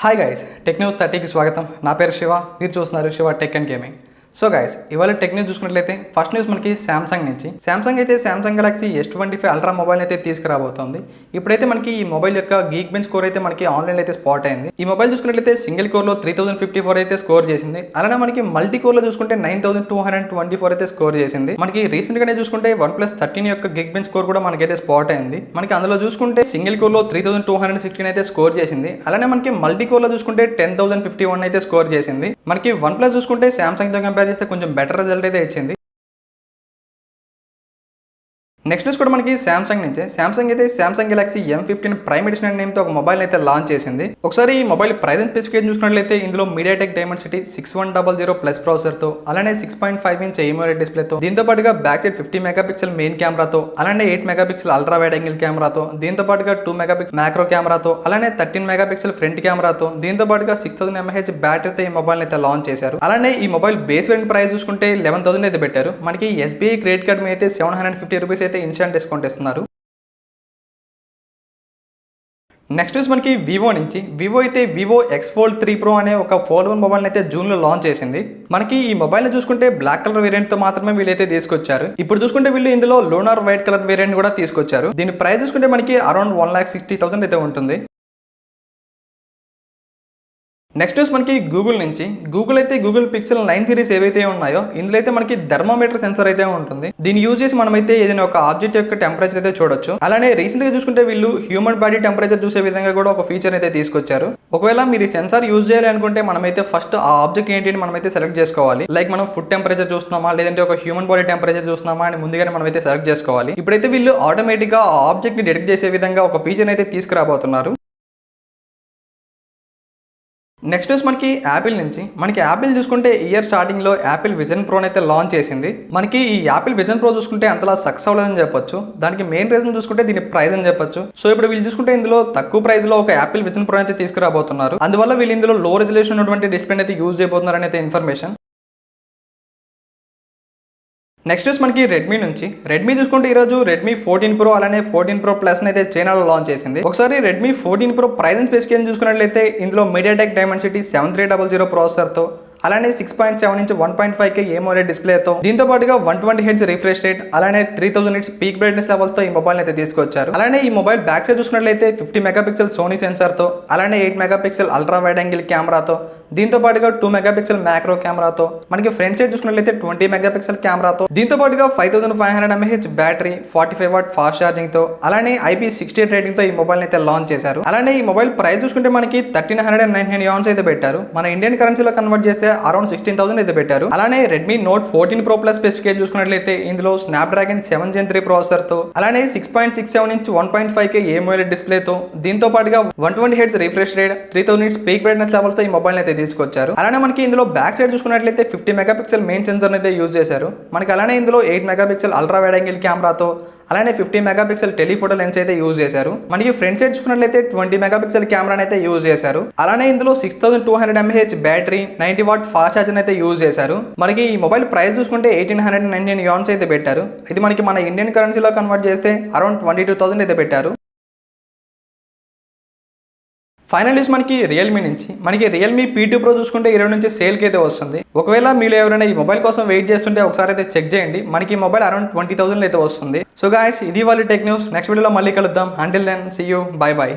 Hi guys, tech news 30కి స్వాగతం. నా పేరు శివ, మీరు చూస్తున్నారు Shiva tech and gaming. So guys, ఇవాళ టెక్ న్యూస్ చూసుకున్నట్లయితే ఫస్ట్ న్యూస్ మనకి శాంసంగ్ నుంచి. శాంసంగ్ అయితే Samsung Galaxy S25 ultra mobile అయితే తీసుకురాబోతోంది. ఇప్పుడైతే మనకి ఈ మొబైల్ యొక్క గీక్ బెంచ్ స్కోర్ అయితే మనకి ఆన్లైన్ అయితే స్పాట్ అయింది. ఈ మొబైల్ చూసుకున్నట్లయితే సింగిల్ కోర్ లో 3054 అయితే స్కోర్ చేసింది. అలానే మనకి మల్టీ కోర్ లో చూసుకుంటే 9224 అయితే స్కోర్ చేసింది. మనకి రీసెంట్ గానే చూసుకుంటే OnePlus 13 యొక్క గీక్ బెంచ్ స్కోర్ కూడా మనకైతే స్పాట్ అయింది. మనకి అందులో చూసుకుంటే సింగిల్ కోర్ లో 3216 అయితే స్కోర్ చేసింది. అలానే మనకి మల్టీ కోర్ లో చూసుకుంటే 10051 అయితే స్కోర్ చేసింది. మనకి OnePlus చూసుకుంటే శాంసంగ్ తో కంపేర్ చేస్తే కొంచెం బెటర్ రిజల్ట్ అయితే ఇచ్చింది. నెక్స్ట్ న్యూస్ కూడా మనకి శాంసంగ్ నుంచే. శాంసంగ్ అయితే Samsung Galaxy M15 prime edition అనే నేమ్తో ఒక మొబైల్ అయితే లాంచ్ చేసింది. ఒకసారి ఈ మొబైల్ ప్రైస్ అండ్ స్పెసిఫికేషన్ చూసుకున్నట్లయితే ఇందులో MediaTek Dimensity 6100 ప్లస్ ప్రాసెసర్తో, అలానే 6.5 ఇంచ్ AMOLED డిస్ప్లేతో, దీంతో పాటుగా బ్యాక్ సైడ్ 50 మెగాపిక్సెల్ మెయిన్ కెమెరాతో, అలానే 8 మెగాపిక్సెల్ అల్ట్రా వైడ్ యాంగిల్ కెమెరాతో, దీంతో పాటుగా 2 మెగాపిక్సెల్ మ్యాక్రో కెమెరాతో, అలానే 13 మెగాపిక్సెల్ ఫ్రంట్ కెమెరాతో, దీంతో పాటుగా 6000 mAh బ్యాటరీతో ఈ మొబైల్ అయితే లాంచ్ చేశారు. అలానే ఈ మొబైల్ బేస్ వేరియంట్ ప్రైస్ చూసుకుంటే 11,000 అయితే పెట్టారు. మనకి SBI క్రెడిట్ కార్డ్ మీద అయితే 750 రూపీస్ అయితే ఇన్స్టెంట్ డిస్కౌంట్ ఇస్తున్నారు. నెక్స్ట్ న్యూస్ మనకి వివో నుంచి. వివో అయితే వివో X Fold 3 Pro అనే ఒక ఫోల్డబుల్ మొబైల్ అయితే జూన్ లో లాంచ్ చేసింది. మనకి ఈ మొబైల్ చూసుకుంటే బ్లాక్ కలర్ వేరియంట్ తో మాత్రమే వీళ్ళైతే తీసుకొచ్చారు. ఇప్పుడు చూసుకుంటే వీళ్ళు ఇందులో లోనార్ వైట్ కలర్ వేరియంట్ కూడా తీసుకొచ్చారు. దీని ప్రైస్ చూసుకుంటే మనకి అరౌండ్ 1,60,000 అయితే ఉంటుంది. నెక్స్ట్ న్యూస్ మనకి గూగుల్ నుంచి. గూగుల్ అయితే గూగుల్ పిక్సెల్ 9 సిరీస్ ఏవైతే ఉన్నాయో ఇందులో అయితే మనకి థర్మోమీటర్ సెన్సర్ అయితే ఉంటుంది. దీన్ని యూజ్ చేసి మనమైతే ఏదైనా ఒక ఆబ్జెక్ట్ యొక్క టెంపరేచర్ అయితే చూడొచ్చు. అలానే రీసెంట్ గా చూసుకుంటే వీళ్ళు హ్యూమన్ బాడీ టెంపరేచర్ చూసే విధంగా కూడా ఒక ఫీచర్ అయితే తీసుకొచ్చారు. ఒకవేళ మీరు ఈ సెన్సార్ యూజ్ చేయాలి అనుకుంటే మనమైతే ఫస్ట్ ఆ ఆబ్జెక్ట్ ఏంటి అని మనమైతే సెలెక్ట్ చేసుకోవాలి. లైక్ మనం ఫుడ్ టెంపరేచర్ చూస్తున్నామా, లేదంటే ఒక హ్యూమన్ బాడీ టెంపరేచర్ చూస్తున్నామా అని ముందుగానే మనమైతే సెలెక్ట్ చేసుకోవాలి. ఇప్పుడైతే వీళ్ళు ఆటోమేటిక్ గా ఆ ఆబ్జెక్ట్ ని డిటెక్ట్ చేసే విధంగా ఒక ఫీచర్ అయితే తీసుకురాబోతున్నారు. నెక్స్ట్ న్యూస్ మనకి యాపిల్ నుంచి. మనకి యాపిల్ చూసుకుంటే ఇయర్ స్టార్టింగ్ లో యాపిల్ విజన్ ప్రో అయితే లాంచ్ చేసింది. మనకి ఈ యాపిల్ విజన్ ప్రో చూసుకుంటే అంతలా సక్సెస్ అవ్వలేదని చెప్పొచ్చు. దానికి మెయిన్ రీజన్ చూసుకుంటే దీని ప్రైస్ అని చెప్పొచ్చు. సో ఇప్పుడు వీళ్ళు చూసుకుంటే ఇందులో తక్కువ ప్రైస్ లో ఒక యాపిల్ విజన్ ప్రో అయితే తీసుకురాబోతున్నారు. అందువల్ల వీళ్ళు ఇందులో లో రెజల్యూషన్ ఉన్నటువంటి డిస్ప్లే అయితే యూజ్ చేయబోతున్నారు అనేది ఇన్ఫర్మేషన్. నెక్స్ట్ న్యూస్ మనకి రెడ్మీ నుంచి. రెడ్మీ చూసుకుంటే ఈరోజు రెడ్మీ 14 Pro అలానే 14 Pro Plus అయితే చైనాలో లాంచ్ చేసింది. ఒకసారి Redmi 14 Pro price and specification చూసుకున్నట్లయితే ఇందులో MediaTek Dimensity 7300 ప్రాసెసర్తో, అలానే 6.7 ఇంచ్ 1.5K AMOLED డిస్ప్లేతో, దీంతో పాటుగా 120 Hz రిఫ్రెష్ రేట్, అలానే 3000 nits పీక్ బ్రైట్నెస్ లెవెల్తో ఈ మొబైల్ అయితే తీసుకొచ్చారు. అలానే ఈ మొబైల్ బ్యాక్ సైడ్ చూసుకున్నట్లయితే 50 మెగాపిక్సెల్ సోనీ సెన్సార్తో, అలానే 8 మెగాపిక్సెల్ అల్ట్రా వైడ్ యాంగిల్ కెమెరాతో, దీంతో పాటుగా 2 మెగాపిక్సెల్ మ్యాక్రో కెమెరాతో, మనకి ఫ్రంట్ సైడ్ చూసుకున్నట్లయితే 20 మెగాపిక్సెల్ కెమెరాతో, దీంతో పాటుగా 5500 mAh battery, 45 watt fast charging తో, అలానే IP68 రేటింగ్ తో ఈ మొబైల్ అయితే లాంచ్ చేశారు. అలానే ఈ మొబైల్ ప్రైస్ చూసుకుంటే మనకి 1399 yuan అయితే పెట్టారు. మన ఇండియన్ కరెన్సీలో కన్వర్ట్ చేస్తే అరౌండ్ 16,000 అయితే పెట్టారు. అలానే Redmi note 14 Pro Plus specification చూసుకున్నట్లయితే ఇందులో స్నాప్డ్రాగన్ 7 Gen 3 ప్రాసెసర్ తో, అలానే 6.67 ఇంచ్ 1.5K AMOLED డిస్ప్లేతో, దీంతో పాటుగా 120 Hz refresh rate, 3000 nits peak brightness level తో ఈ మొబైల్ అయితే తీసుకొచ్చారు. అలానే మనకి ఇందులో బ్యాక్ సైడ్ చూసుకున్నట్లయితే 50 మెగాపిక్సెల్ మెయిన్ సెన్సర్ అయితే యూజ్ చేశారు. మనకి అలానే ఇందులో 8 మెగాపిక్సెల్ అల్ట్రా వైడ్ యాంగిల్ కెమెరాతో, అలానే 50 మెగాపిక్సెల్ టెలిఫోటో లెన్స్ అయితే యూజ్ చేశారు. మనకి ఫ్రంట్ సైడ్ చూసుకున్నట్లయితే 20 మెగాపిక్సెల్ కెమెరాని అయితే యూజ్ చేశారు. అలానే ఇందులో 6200 mAh battery, 90 watt fast charging అయితే యూజ్ చేశారు. మనకి ఈ మొబైల్ ప్రైస్ చూసుకుంటే 1899 yuan అయితే పెట్టారు. ఇది మనకి మన ఇండియన్ కరెన్సీలో కన్వర్ట్ చేస్తే అరౌండ్ 22,000 అయితే పెట్టారు. ఫైనల్ న్యూస్ మనకి రియల్మీ నుంచి. మనకి రియల్మీ P2 Pro చూసుకుంటే 20 నుంచి సేల్కి అయితే వస్తుంది. ఒకవేళ మీరు ఎవరైనా ఈ మొబైల్ కోసం వెయిట్ చేస్తుంటే ఒకసారి అయితే చెక్ చేయండి. మనకి ఈ మొబైల్ అరౌండ్ 20,000 అయితే వస్తుంది. సో గాయస్, ఇది వాళ్ళ టెక్ న్యూస్. నెక్స్ట్ వీడియోలో మళ్ళీ కలుద్దాం. Until then see you, bye by.